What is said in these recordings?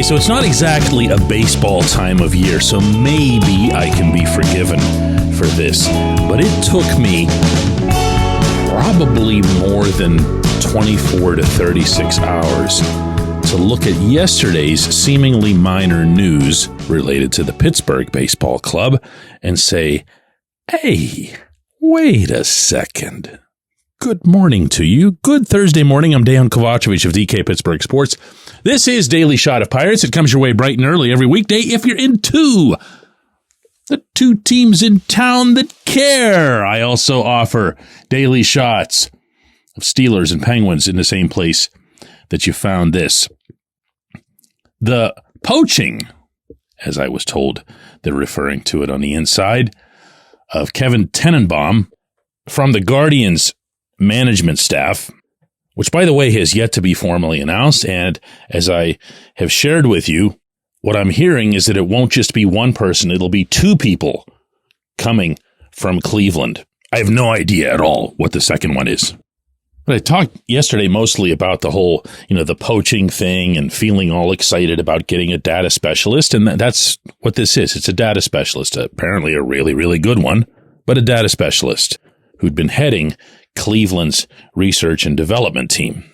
Okay, so it's not exactly a baseball time of year, so maybe I can be forgiven for this. But it took me probably more than 24 to 36 hours to look at yesterday's seemingly minor news related to the Pittsburgh Baseball Club and say, hey, wait a second. Good morning to you. Good Thursday morning. I'm Dejan Kovacevic of DK Pittsburgh Sports. This is Daily Shot of Pirates. It comes your way bright and early every weekday if you're into the two teams in town that care. I also offer daily shots of Steelers and Penguins in the same place that you found this. The poaching, as I was told they're referring to it on the inside, of Kevin Tenenbaum from the Guardians management staff, which, by the way, has yet to be formally announced. And as I have shared with you, what I'm hearing is that it won't just be one person. It'll be two people coming from Cleveland. I have no idea at all what the second one is. But I talked yesterday mostly about the whole, the poaching thing and feeling all excited about getting a data specialist. And that's what this is. It's a data specialist, apparently a really, really good one, but a data specialist who'd been heading Cleveland's research and development team.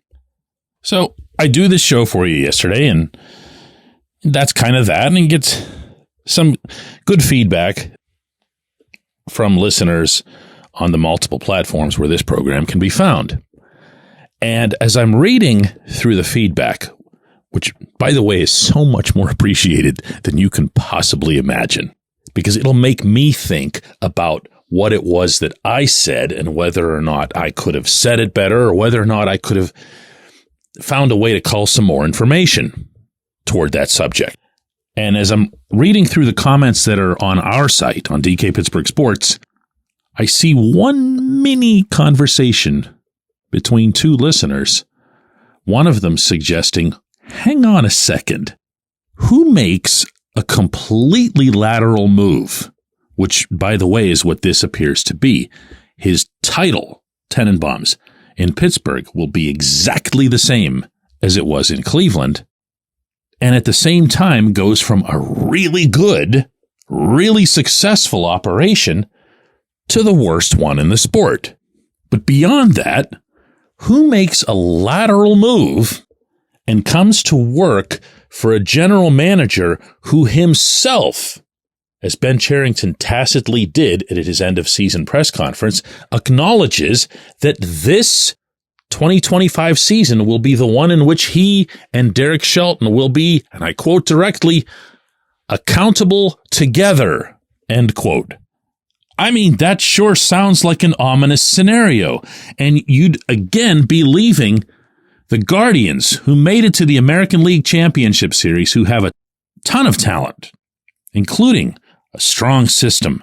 So I do this show for you yesterday, and that's kind of that, and gets some good feedback from listeners on the multiple platforms where this program can be found. And as I'm reading through the feedback, which, by the way, is so much more appreciated than you can possibly imagine, because it'll make me think about what it was that I said and whether or not I could have said it better or whether or not I could have found a way to cull some more information toward that subject. And as I'm reading through the comments that are on our site, on DK Pittsburgh Sports, I see one mini conversation between two listeners, one of them suggesting, hang on a second, who makes a completely lateral move? Which, by the way, is what this appears to be. His title, Tenenbaum's, in Pittsburgh will be exactly the same as it was in Cleveland, and at the same time goes from a really good, really successful operation to the worst one in the sport. But beyond that, who makes a lateral move and comes to work for a general manager who himself, as Ben Cherington tacitly did at his end-of-season press conference, acknowledges that this 2025 season will be the one in which he and Derek Shelton will be, and I quote directly, accountable together, end quote. I mean, that sure sounds like an ominous scenario, and you'd again be leaving the Guardians, who made it to the American League Championship Series, who have a ton of talent, including a strong system,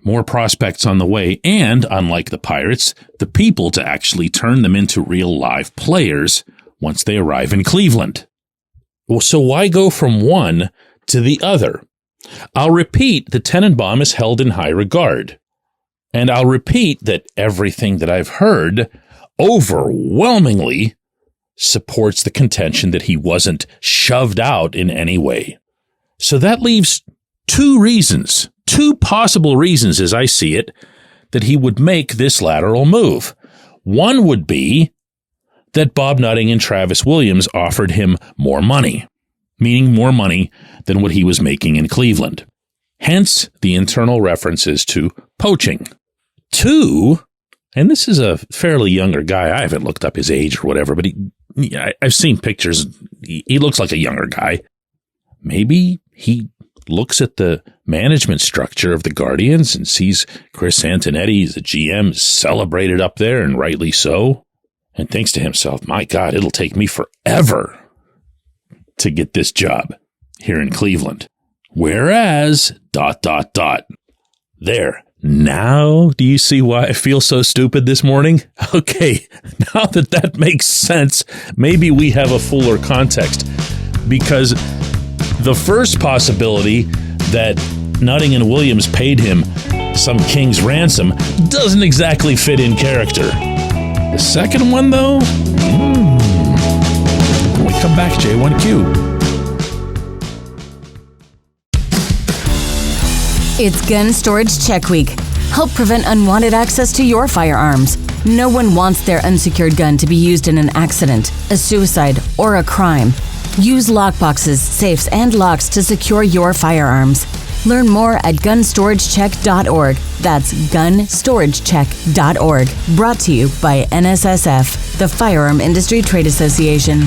more prospects on the way, and, unlike the Pirates, the people to actually turn them into real live players once they arrive in Cleveland. Well, so why go from one to the other? I'll repeat that Tenenbaum is held in high regard. And I'll repeat that everything that I've heard overwhelmingly supports the contention that he wasn't shoved out in any way. So that leaves two possible reasons as I see it, that he would make this lateral move. One would be that Bob Nutting and Travis Williams offered him more money, meaning more money than what he was making in Cleveland. Hence the internal references to poaching. Two, and this is a fairly younger guy. I haven't looked up his age or whatever, but I've seen pictures. He looks like a younger guy. Maybe he looks at the management structure of the Guardians and sees Chris Antonetti, the GM, celebrated up there, and rightly so, and thinks to himself, my God, it'll take me forever to get this job here in Cleveland. Whereas, ... There. Now, do you see why I feel so stupid this morning? Okay, now that makes sense, maybe we have a fuller context, because the first possibility that Nutting and Williams paid him some king's ransom doesn't exactly fit in character. The second one, though, when we come back, J1Q. It's Gun Storage Check Week. Help prevent unwanted access to your firearms. No one wants their unsecured gun to be used in an accident, a suicide, or a crime. Use lockboxes, safes, and locks to secure your firearms. Learn more at gunstoragececk.org. That's gunstoragececk.org. Brought to you by NSSF, the Firearm Industry Trade Association.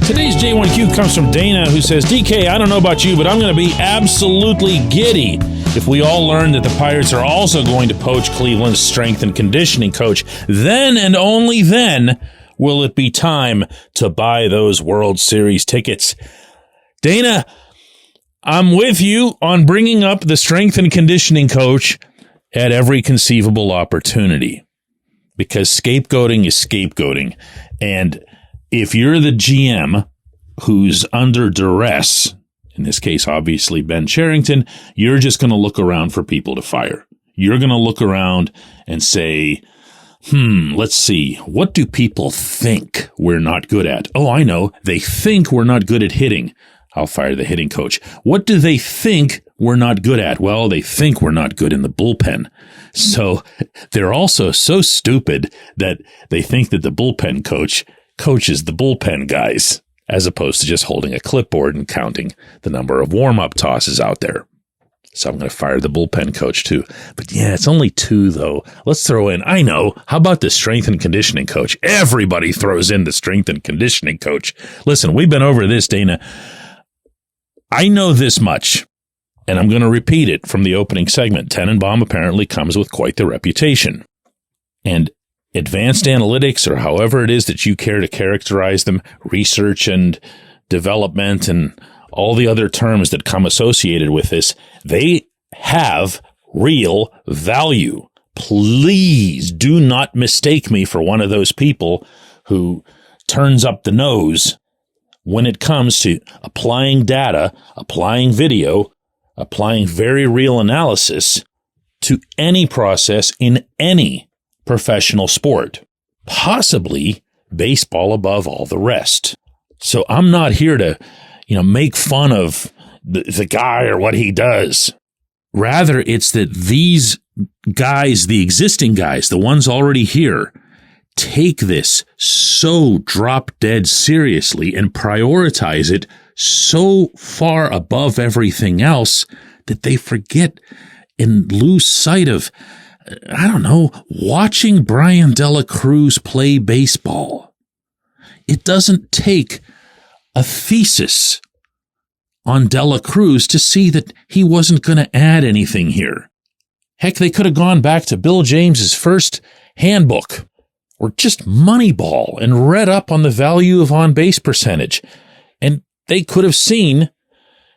Today's J1Q comes from Dana, who says, DK, I don't know about you, but I'm going to be absolutely giddy if we all learn that the Pirates are also going to poach Cleveland's strength and conditioning coach. Then and only then will it be time to buy those World Series tickets. Dana, I'm with you on bringing up the strength and conditioning coach at every conceivable opportunity, because scapegoating is scapegoating. And if you're the GM who's under duress, in this case, obviously Ben Cherington, you're just going to look around for people to fire. You're going to look around and say, let's see, what do people think we're not good at? Oh, I know. They think we're not good at hitting. I'll fire the hitting coach. What do they think we're not good at? Well, they think we're not good in the bullpen. So they're also so stupid that they think that the bullpen coach coaches the bullpen guys, as opposed to just holding a clipboard and counting the number of warm-up tosses out there. So I'm going to fire the bullpen coach too. But yeah, it's only 2 though. Let's throw in, I know, how about the strength and conditioning coach? Everybody throws in the strength and conditioning coach. Listen, we've been over this, Dana. I know this much, and I'm going to repeat it from the opening segment. Tenenbaum apparently comes with quite the reputation. And advanced analytics, or however it is that you care to characterize them, research and development and all the other terms that come associated with this, they have real value. Please do not mistake me for one of those people who turns up the nose when it comes to applying data, applying video, applying very real analysis to any process in any professional sport, possibly baseball above all the rest. So I'm not here to, make fun of the guy or what he does. Rather, it's that these guys, the existing guys, the ones already here, take this so drop dead seriously and prioritize it so far above everything else that they forget and lose sight of, watching Brian Dela Cruz play baseball. It doesn't take a thesis on Dela Cruz to see that he wasn't going to add anything here. Heck, they could have gone back to Bill James's first handbook or just Moneyball and read up on the value of on-base percentage. And they could have seen,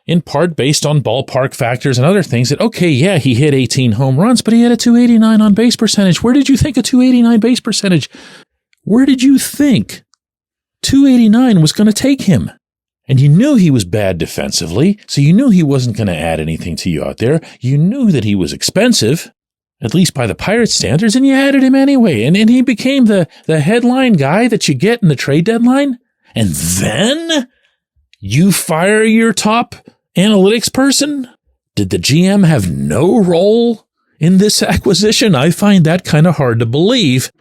in part based on ballpark factors and other things, that, okay, yeah, he hit 18 home runs, but he had a 289 on base percentage. Where did you think a 289 base percentage? Where did you think 289 was going to take him? And you knew he was bad defensively, so you knew he wasn't going to add anything to you out there. You knew that he was expensive, at least by the Pirates standards, and you added him anyway. And he became the headline guy that you get in the trade deadline. And then you fire your top analytics person? Did the GM have no role in this acquisition? I find that kind of hard to believe.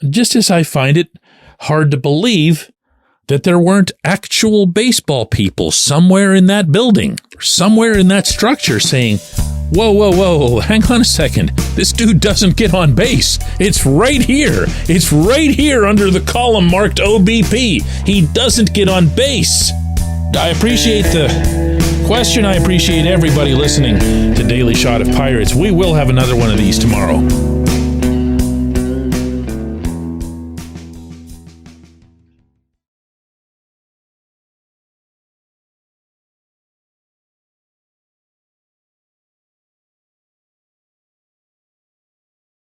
Just as I find it hard to believe that there weren't actual baseball people somewhere in that building, or somewhere in that structure saying, whoa, hang on a second. This dude doesn't get on base. It's right here. It's right here under the column marked OBP. He doesn't get on base. I appreciate the question. I appreciate everybody listening to Daily Shot of Pirates. We will have another one of these tomorrow.